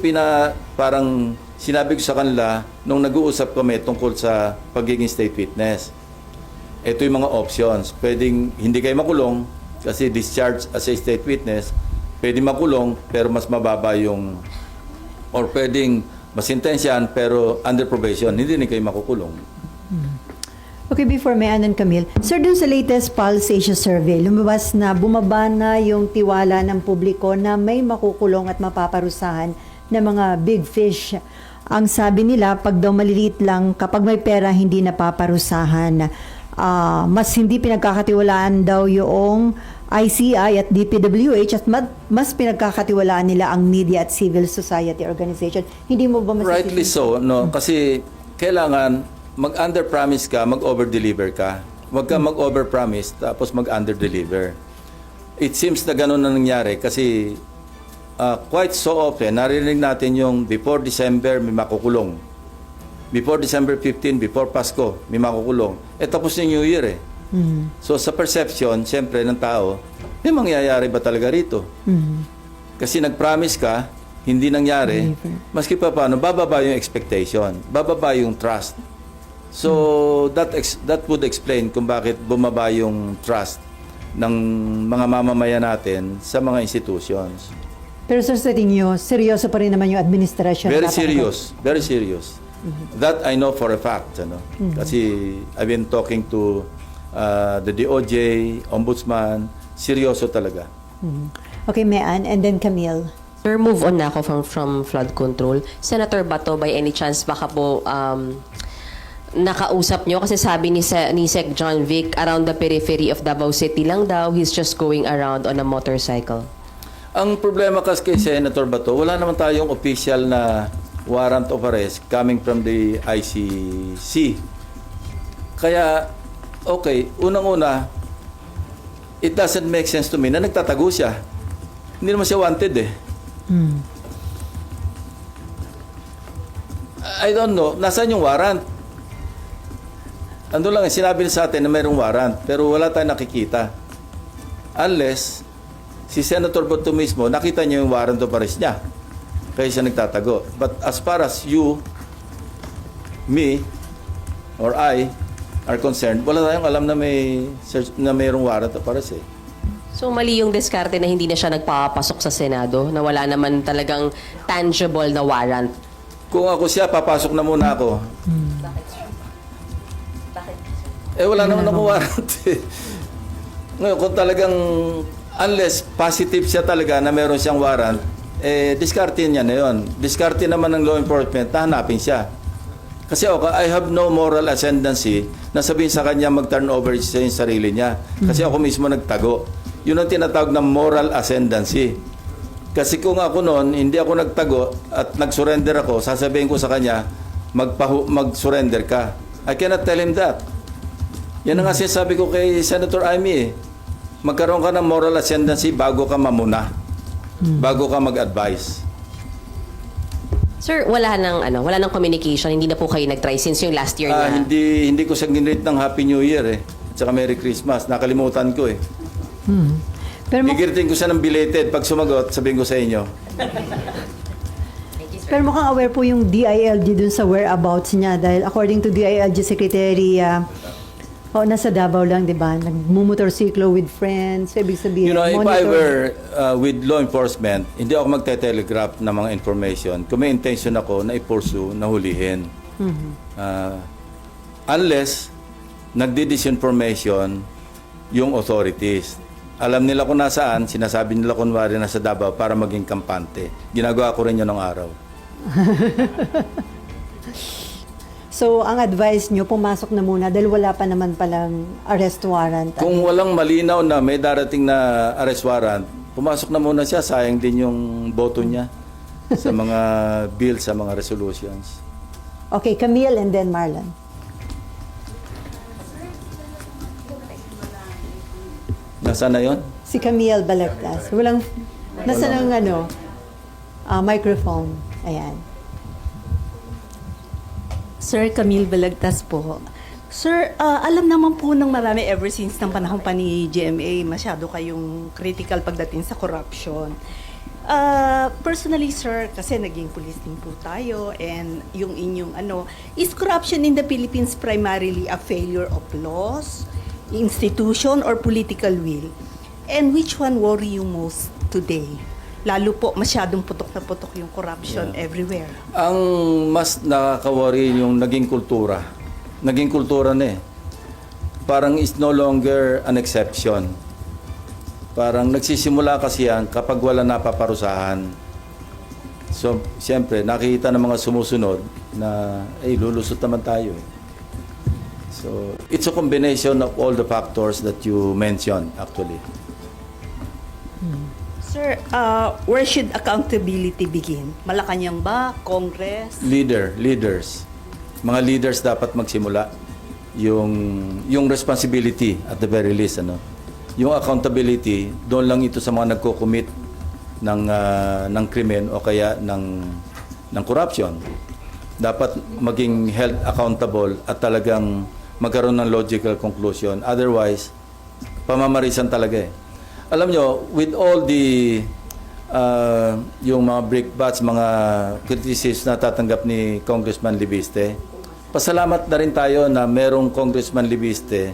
parang sinabi ko sa kanila nung nag-uusap kami tungkol sa pagiging state witness. Ito yung mga options. Pwedeng hindi kayo makulong kasi discharge as a state witness. Pwedeng makulong pero mas mababa yung, or pwedeng masintensyahan pero under probation. Hindi rin kayo makukulong. Okay, before Mayan and Camille, sir, dun sa latest Pulse Asia survey, lumabas na bumaba na yung tiwala ng publiko na may makukulong at mapaparusahan na mga big fish. Ang sabi nila, pag daw maliliit lang, kapag may pera, hindi napaparusahan. Mas hindi pinagkakatiwalaan daw yung ICI at DPWH at mas pinagkakatiwalaan nila ang media at civil society organization. Hindi mo ba masasabing? Rightly so, no? Kasi kailangan mag-under-promise ka, mag-over-deliver ka. Huwag ka mag-over-promise tapos mag-under-deliver. It seems na gano'n na nangyari kasi quite so often, narinig natin yung before December may makukulong. Before December 15, before Pasko, may makukulong. Tapos yung New Year eh. So sa perception, siyempre ng tao, may mangyayari ba talaga rito? Kasi nag-promise ka, hindi nangyari, maski pa paano, bababa yung expectation, bababa yung trust. So that would explain kung bakit bumaba yung trust ng mga mamamayan natin sa mga institutions. Pero sir, sa tingin nyo, seryoso pa rin naman yung administration. Very serious, very serious. That I know for a fact, ano? Kasi I've been talking to the DOJ, Ombudsman, seryoso talaga. Okay, Mayan, and then Camille. Sir, move on na ako from flood control. Senator Bato, by any chance, baka po nakausap nyo? Kasi sabi ni Sec John Vic, around the periphery of Davao City lang daw, he's just going around on a motorcycle. Ang problema kasi kay Senator Bato, wala naman tayong official na warrant of arrest coming from the ICC. Kaya, okay, unang-una, it doesn't make sense to me na nagtatago siya. Hindi naman siya wanted eh. I don't know, nasaan yung warrant? Ando lang, sinabi sa atin na mayroong warrant, pero wala tayong nakikita. Unless, si Senator Bato mismo, nakita niya yung warrant of arrest niya. Kaya siya nagtatago. But as far as you, me, or I, are concerned, wala tayong alam na mayroong warrant of arrest eh. So mali yung diskarte na hindi na siya nagpapasok sa Senado, na wala naman talagang tangible na warrant. Kung ako siya, papasok na muna ako. Wala naman ako warrant eh. Ngayon, kung talagang, unless positive siya talaga na meron siyang warrant, diskarte niya na yun. Diskarte naman ng law enforcement na hanapin siya. Kasi okay, I have no moral ascendancy na sabihin sa kanya mag-turn over siya yung sarili niya. Kasi ako mismo nagtago. Yun ang tinatawag na moral ascendancy. Kasi kung ako noon, hindi ako nagtago at nag-surrender ako, sasabihin ko sa kanya, mag-surrender ka. I cannot tell him that. Yan ang nga sinasabi ko kay Senator Amy eh. Magkaroon ka ng moral ascendancy bago ka mamuna. Bago ka mag-advise. Sir, wala nang communication, hindi na po kayo nag-try since yung last year na. Hindi ko siya ginrate ng Happy New Year eh. tsaka Merry Christmas. Nakalimutan ko eh. Pero, Gigiritin ko siya ng belated. Pag sumagot, sabihin ko sa inyo. pero mukhang aware po yung DILG dun sa whereabouts niya dahil according to DILG Secretary, nasa Davao lang, di ba? Nagmumotorsiklo with friends. So, ibig sabihin, You know, if I monitor- were with law enforcement, hindi ako magte-telegraph ng mga information. Kung may intention ako na i-pursue, na hulihin. Unless nagdi-disinformation yung authorities. Alam nila kung nasaan, sinasabi nila kunwari nasa Davao para maging kampante. Ginagawa ko rin yun ng araw. So, ang advice nyo, pumasok na muna dahil wala pa naman palang arrest warrant. Kung walang malinaw na may darating na arrest warrant, pumasok na muna siya. Sayang din yung boto niya sa mga bills, sa mga resolutions. Okay, Camille and then Marlon. Nasaan na yun? Si Camille Balagtas. Walang, nasa ng microphone. Ayan. Sir Camille Balagtas po. Sir, alam naman po ng marami ever since ng panahon pa ni GMA, masyado kayong critical pagdating sa corruption. Personally, sir, kasi naging police din po tayo and yung inyong is corruption in the Philippines primarily a failure of laws, institution, or political will? And which one worry you most today? Lalo po, masyadong putok na putok yung corruption everywhere. Ang mas nakaka-worry yung naging kultura. Naging kultura na eh. Parang is no longer an exception. Parang nagsisimula kasi yan kapag wala napaparusahan. So, siyempre, nakikita ng mga sumusunod na, lulusot naman tayo eh. So, it's a combination of all the factors that you mentioned actually. Sir, where should accountability begin? Malacanang ba? Congress? Leaders. Mga leaders dapat magsimula yung responsibility at the very least Yung accountability, doon lang ito sa mga nagko-commit ng krimen o kaya ng corruption. Dapat maging held accountable at talagang magkaroon ng logical conclusion. Otherwise, pamamarisan talaga eh. Alam nyo, with all the yung mga brickbats, mga criticisms na tatanggap ni Congressman Libiste, pasalamat na rin tayo na merong Congressman Libiste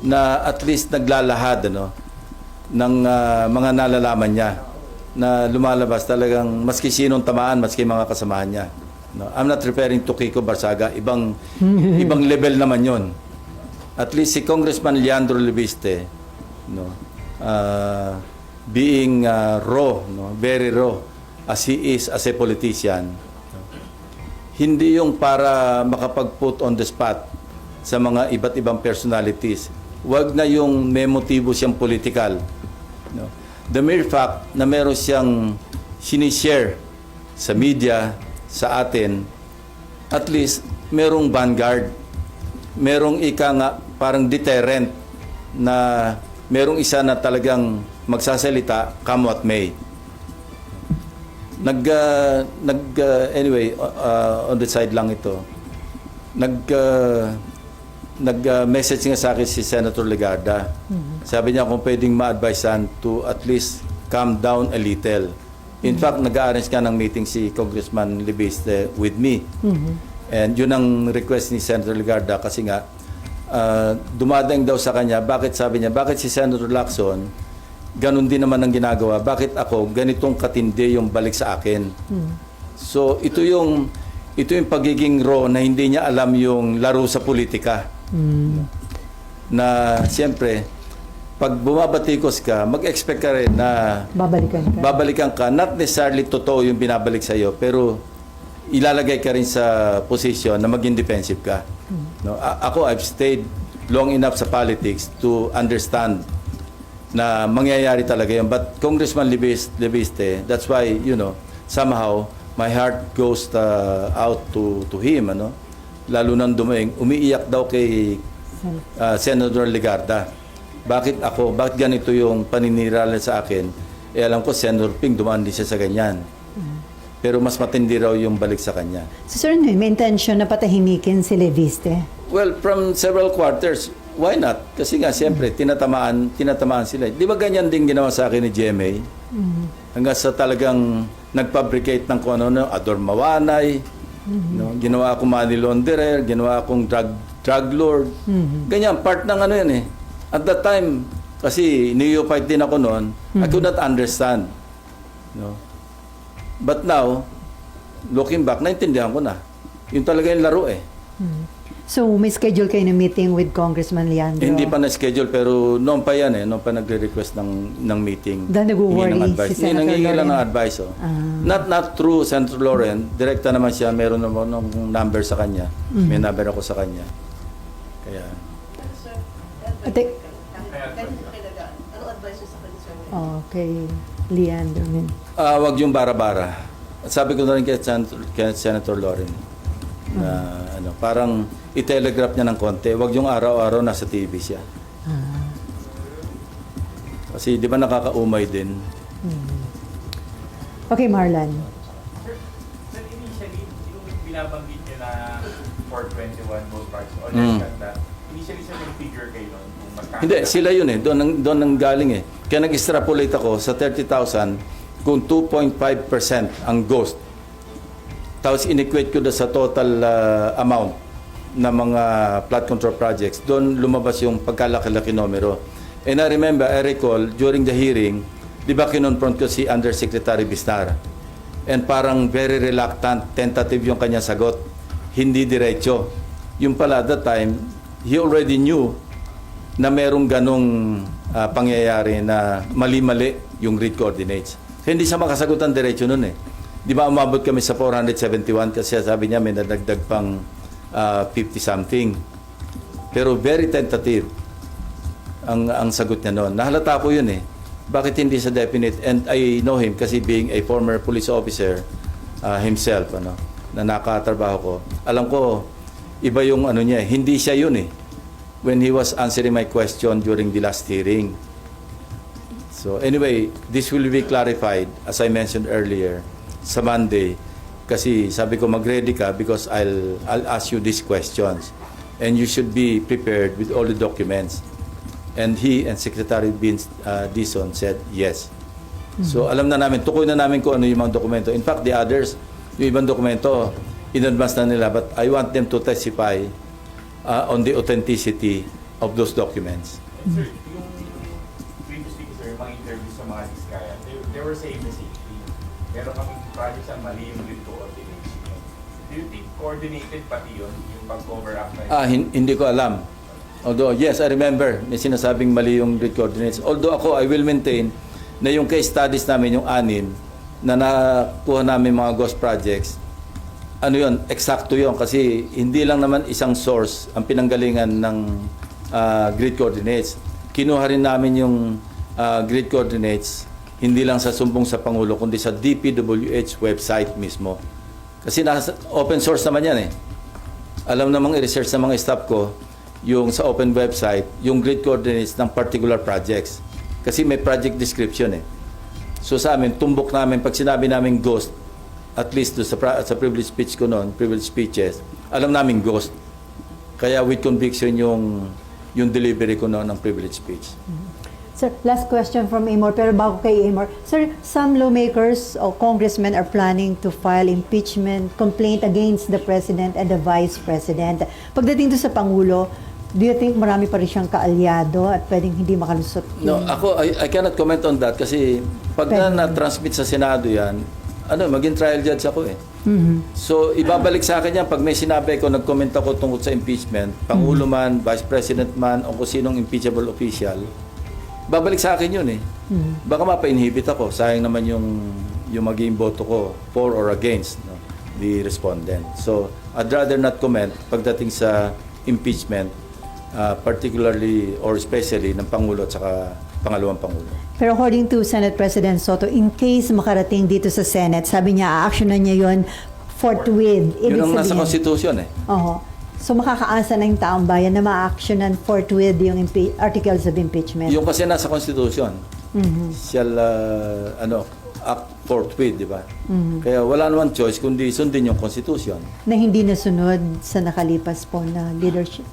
na at least naglalahad ng mga nalalaman niya na lumalabas talagang maski sinong tamaan, maski mga kasamahan niya. No, I'm not referring to Kiko Barsaga, ibang level naman 'yon. At least si Congressman Leandro Libiste, being raw, very raw as he is as a politician, hindi yung para makapag-put on the spot sa mga iba't ibang personalities. Wag na yung may motibo siyang political. The mere fact na meron siyang sinishare sa media, sa atin, at least merong vanguard, merong parang deterrent na merong isa na talagang magsasalita come what may. Anyway, on the side lang ito. Nag-message nga sa akin si Senator Legarda. Sabi niya kung pwedeng ma-advisean to at least calm down a little. In fact, nag-arrange ka ng meeting si Congressman Libiste with me. And yun ang request ni Senator Legarda kasi nga dumadaing daw sa kanya. Bakit sabi niya, bakit si Senator Lacson ganun din naman ang ginagawa? Bakit ako ganitong katindi yung balik sa akin? So ito yung pagiging raw na hindi niya alam yung laro sa politika. Na siyempre pag bumabatikos ka, mag-expect ka rin na babalikan ka. Not necessarily totoo yung binabalik sa iyo, pero ilalagay ka rin sa position na maging defensive ka. No? Ako, I've stayed long enough sa politics to understand na mangyayari talaga yun. But Congressman Libiste, that's why, somehow, my heart goes out to him. Lalo nang umiiyak daw kay Senator Legarda. Bakit ako? Bakit ganito yung paninirala sa akin? Alam ko, Senator Ping, dumaan din siya sa ganyan. Pero mas matindi raw yung balik sa kanya. So, sir, may intention na patahimikin si Libiste? Well, from several quarters, why not? Kasi nga, siyempre, tinatamaan sila. Di ba ganyan din ginawa sa akin ni GMA? Hanggang sa talagang nag-fabricate ng kung ano, Ador Mawanay, no? Ginawa akong money launderer, ginawa akong drug lord. Ganyan, part ng ano yan eh. At that time, kasi neophyte din ako noon, I could not understand. No? But now, looking back, naintindihan ko na. Yun talaga yung laro eh. So, may schedule kayo ng meeting with Congressman Leandro? Hindi pa na-schedule pero noon pa yan eh, noon pa nagre-request ng meeting. Dahil nag-worry Hingi ng advice. si Senator Nangingi lang ng Loren. advice. Oh. Not through Senator Loren, direkta naman siya, meron naman ng number sa kanya. May number ako sa kanya. Kaya, Ate, okay, Leandro. wag yung bara-bara. At sabi ko na rin kay Senator Loren na ano, parang i-telegraph niya ng konti, wag yung araw-araw nasa TV siya. Kasi di ba nakakaumay din? Okay, Marlan. Sir, initially, yung binabanggit niya na 421 gold bars o less than that, initially sir, yung figure kayo nun? Kung magkano? Hindi, sila yun eh. Doon nang galing eh. Kaya nag-extrapolate ako sa 30,000 kung 2.5% ang ghost. Tapos in-equate ko doon sa total amount na mga flood control projects. Doon lumabas yung pagkalaki-laki numero. And I remember, I recall, during the hearing, di ba kinonfront ko si Undersecretary Bisnar? And parang very reluctant, tentative yung kanya sagot. Hindi diretso. Yung pala, that time, he already knew na merong ganong pangyayari na mali-mali yung grid coordinates. Hindi siya makasagot ang diretso nun eh. Di ba umabot kami sa 471 kasi sabi niya may nadagdag pang 50-something. Pero very tentative ang sagot niya noon. Nahalata ko yun eh. Bakit hindi sa definite? And I know him kasi being a former police officer himself, na nakatrabaho ko. Alam ko, iba yung ano niya, hindi siya yun eh. When he was answering my question during the last hearing. So anyway, this will be clarified, as I mentioned earlier, sa Monday. Kasi sabi ko, mag-ready ka because I'll ask you these questions. And you should be prepared with all the documents. And he and Secretary Dizon said yes. So alam na namin, tukoy na namin kung ano yung mga dokumento. In fact, the others, yung ibang dokumento, in advance na nila. But I want them to testify on the authenticity of those documents. And sir, yung previously sir, yung mga interviews sa mga Diskaya, they were saying the same thing. Meron kaming projects ang mali yung grid coordination. Do you think coordinated pati yun, yung pag-cover up na yun? Hindi ko alam. Although, yes, I remember, may sinasabing mali yung grid coordinates. Although ako, I will maintain na yung case studies namin, yung 6 na nakuha namin mga ghost projects, ano yun, eksakto yun. Kasi hindi lang naman isang source ang pinanggalingan ng grid coordinates. Kinuha rin namin yung grid coordinates, hindi lang sa sumbong sa Pangulo, kundi sa DPWH website mismo. Kasi nasa open source naman yan eh. Alam namang i-research ng mga staff ko, yung sa open website, yung grid coordinates ng particular projects. Kasi may project description eh. So sa amin, tumbok namin, pag sinabi namin ghost, at least sa privilege speech ko noon, privilege speeches, alam namin ghost. Kaya with conviction yung delivery ko noon ng privilege speech. Sir, last question from Amor, pero bago kay Amor. Sir, some lawmakers o congressmen are planning to file impeachment complaint against the President and the Vice President. Pagdating to sa Pangulo, do you think marami pa rin siyang kaalyado at pwedeng hindi makalusot? No, ako, I cannot comment on that kasi pag na-transmit sa Senado yan, maging trial judge ako eh. So, ibabalik sa akin yan pag may sinabi ko, nag-comment ako tungkol sa impeachment, Pangulo man, Vice President man, o kung sinong impeachable official, babalik sa akin yun eh. Baka mapa-inhibit ako. Sayang naman yung maging boto ko for or against the respondent. So, I'd rather not comment pagdating sa impeachment, particularly or especially ng Pangulo at saka pangalawang Pangulo. Pero according to Senate President Soto, in case makarating dito sa Senate, sabi niya, a-actionan niya yun forthwith. Yun ang nasa Constitution eh. Oo. So makakaasa na yung taong bayan na ma-actionan forthwith yung articles of impeachment. Yung kasi nasa Constitution, shall act forthwith, di ba? Kaya wala naman choice kundi sundin yung Constitution. Na hindi nasunod sa nakalipas po na leadership.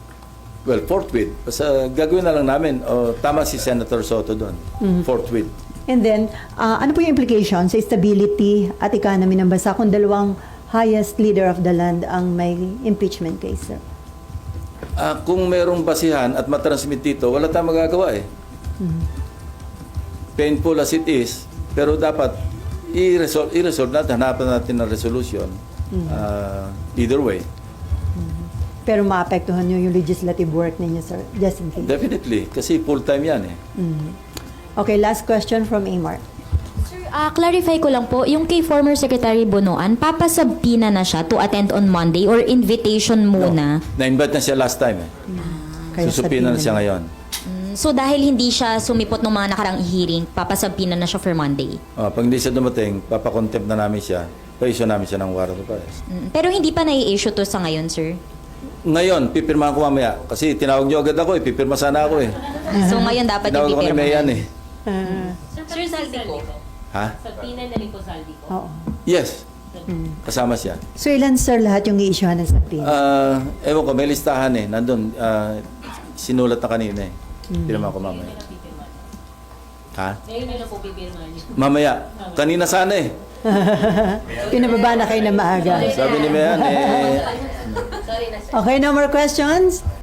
Well, forthwith. Basta gagawin na lang namin. Tama si Senator Soto doon. Forthwith. And then, ano po yung implication sa stability at economy ng bansa kung dalawang highest leader of the land ang may impeachment case, sir? Kung merong basihan at matransmit dito, wala tayong magagawa eh. Painful as it is, pero dapat i-resolve natin, hanapan natin ng resolution. Either way. Pero maapektuhan nyo yung legislative work ninyo, sir, just in case. Definitely, kasi full-time yan eh. Okay, last question from Amar. Sir, clarify ko lang po, yung kay former Secretary Bonoan, papasabpina na siya to attend on Monday or invitation muna? Na-invite na siya last time eh. Kaya Susupina na sabihin siya na- ngayon. So dahil hindi siya sumipot ng mga nakarang hearing, papasabpina na siya for Monday? Pag hindi siya dumating, papakontempt na namin siya. Pa-issue namin siya ng warrant of arrest. Pero hindi pa nai-issue to sa ngayon, sir? Ngayon, pipirmahan ko mamaya. Kasi tinawag niyo agad ako eh. Pipirma sana ako eh. So ngayon dapat Tinawag ko ni ipipirma. Mayan eh. Sir, Saldi ko. Ha? Sa Pina na rin po Saldi ko. Oo. Yes. Kasama siya. So ilan, sir, lahat yung i-issuehan ng subpoena? Ewan ko, may listahan eh. Nandun, sinulat na kanina eh. Pirma ko mamaya. Ha? Ngayon na lang po pipirmahan niyo. Mamaya. Kanina sana eh. Pinababa na kayo na maaga. Sabi ni Mayan eh. Sorry na, sir. Okay, no more questions?